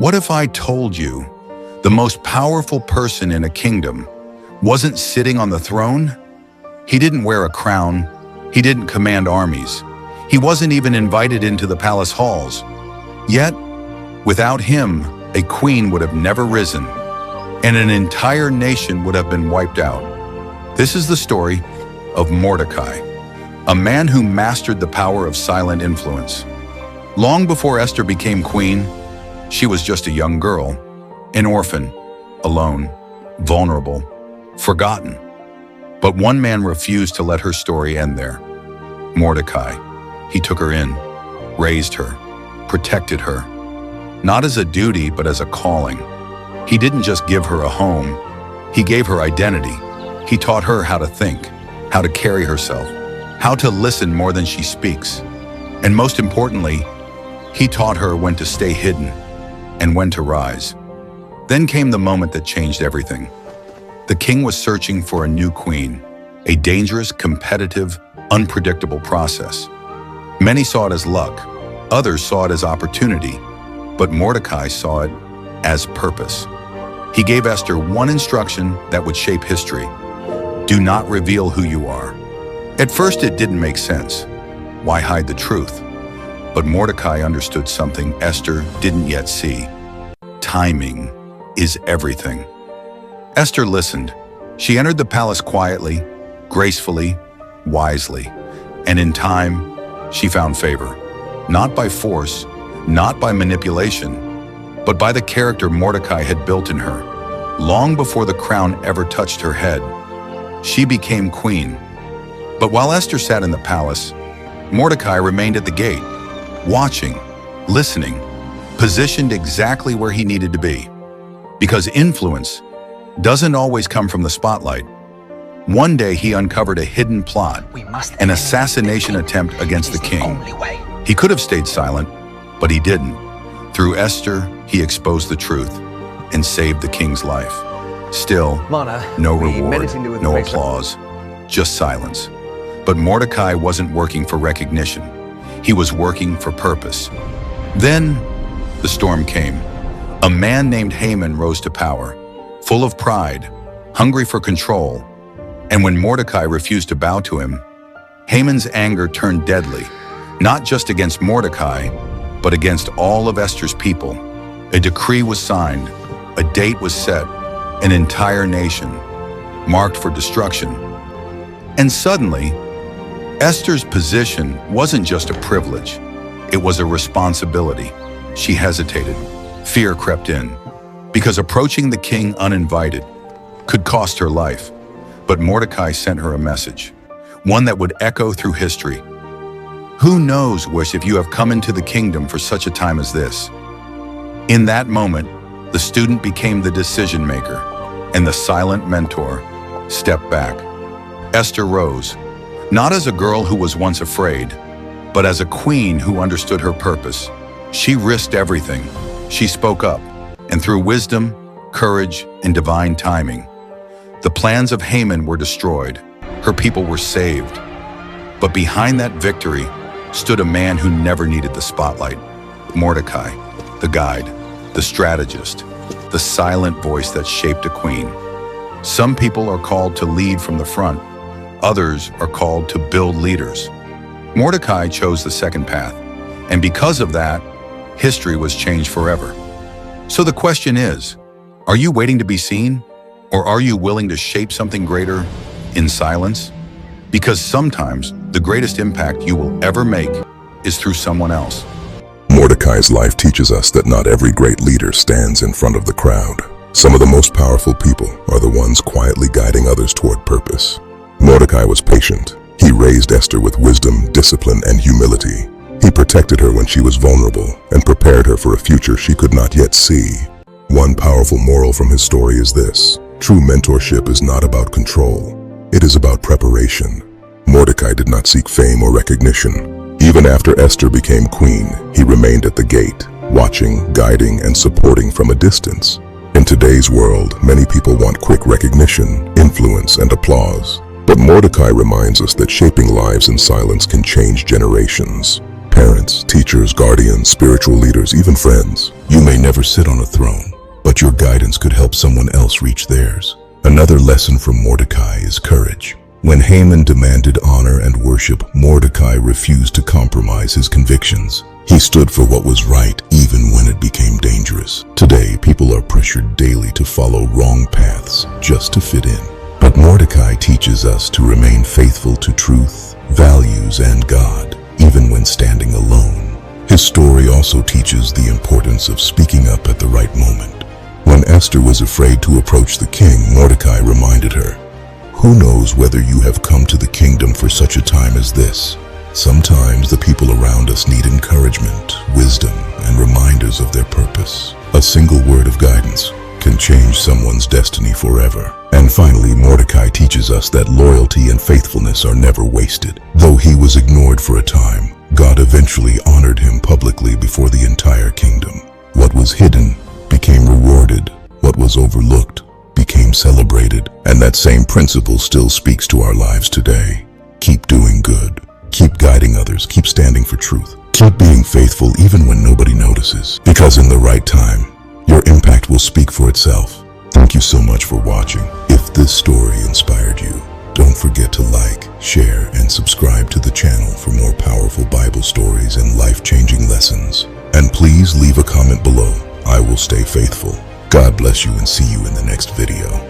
What if I told you the most powerful person in a kingdom wasn't sitting on the throne? He didn't wear a crown. He didn't command armies. He wasn't even invited into the palace halls. Yet, without him, a queen would have never risen, and an entire nation would have been wiped out. This is the story of Mordecai, a man who mastered the power of silent influence. Long before Esther became queen, she was just a young girl, an orphan, alone, vulnerable, forgotten. But one man refused to let her story end there. Mordecai. He took her in, raised her, protected her, not as a duty, but as a calling. He didn't just give her a home, he gave her identity. He taught her how to think, how to carry herself, how to listen more than she speaks. And most importantly, he taught her when to stay hidden and when to rise. Then came the moment that changed everything. The king was searching for a new queen, a dangerous, competitive, unpredictable process. Many saw it as luck, others saw it as opportunity, but Mordecai saw it as purpose. He gave Esther one instruction that would shape history: do not reveal who you are. At first it didn't make sense. Why hide the truth? But Mordecai understood something Esther didn't yet see. Timing is everything. Esther listened. She entered the palace quietly, gracefully, wisely, and in time, she found favor. Not by force, not by manipulation, but by the character Mordecai had built in her. Long before the crown ever touched her head, she became queen. But while Esther sat in the palace, Mordecai remained at the gate, watching, listening, positioned exactly where he needed to be. Because influence doesn't always come from the spotlight. One day he uncovered a hidden plot, an assassination attempt against the king. He could have stayed silent, but he didn't. Through Esther, he exposed the truth and saved the king's life. Still, no reward, no applause, just silence. But Mordecai wasn't working for recognition. He was working for purpose. Then, the storm came. A man named Haman rose to power, full of pride, hungry for control. And when Mordecai refused to bow to him, Haman's anger turned deadly, not just against Mordecai, but against all of Esther's people. A decree was signed, a date was set, an entire nation marked for destruction. And suddenly, Esther's position wasn't just a privilege, it was a responsibility. She hesitated. Fear crept in, because approaching the king uninvited could cost her life. But Mordecai sent her a message, one that would echo through history. Who knows if you have come into the kingdom for such a time as this? In that moment, the student became the decision maker, and the silent mentor stepped back. Esther rose, not as a girl who was once afraid, but as a queen who understood her purpose. She risked everything. She spoke up, and through wisdom, courage, and divine timing, the plans of Haman were destroyed. Her people were saved. But behind that victory stood a man who never needed the spotlight: Mordecai, the guide, the strategist, the silent voice that shaped a queen. Some people are called to lead from the front. Others are called to build leaders. Mordecai chose the second path, and because of that, history was changed forever. So the question is, are you waiting to be seen? Or are you willing to shape something greater in silence? Because sometimes the greatest impact you will ever make is through someone else. Mordecai's life teaches us that not every great leader stands in front of the crowd. Some of the most powerful people are the ones quietly guiding others toward purpose. Mordecai was patient. He raised Esther with wisdom, discipline, and humility. He protected her when she was vulnerable and prepared her for a future she could not yet see. One powerful moral from his story is this: true mentorship is not about control. It is about preparation. Mordecai did not seek fame or recognition. Even after Esther became queen, he remained at the gate, watching, guiding, and supporting from a distance. In today's world, many people want quick recognition, influence, and applause. But Mordecai reminds us that shaping lives in silence can change generations. Parents, teachers, guardians, spiritual leaders, even friends. You may never sit on a throne, but your guidance could help someone else reach theirs. Another lesson from Mordecai is courage. When Haman demanded honor and worship, Mordecai refused to compromise his convictions. He stood for what was right, even when it became dangerous. Today, people are pressured daily to follow wrong paths just to fit in. But Mordecai teaches us to remain faithful to truth, values, and God, even when standing alone. His story also teaches the importance of speaking up at the right moment. When Esther was afraid to approach the king, Mordecai reminded her, "Who knows whether you have come to the kingdom for such a time as this?" Sometimes the people around us need encouragement, wisdom, and reminders of their purpose. A single word of guidance can change someone's destiny forever. And finally, Mordecai teaches us that loyalty and faithfulness are never wasted. Though he was ignored for a time, God eventually honored him publicly before the entire kingdom. What was hidden became rewarded. What was overlooked became celebrated. And that same principle still speaks to our lives today. Keep doing good. Keep guiding others. Keep standing for truth. Keep being faithful even when nobody notices. Because in the right time, your impact will speak for itself. Thank you so much for watching. If this story inspired you, don't forget to like, share, and subscribe to the channel for more powerful Bible stories and life-changing lessons. And please leave a comment below. I will stay faithful. God bless you and see you in the next video.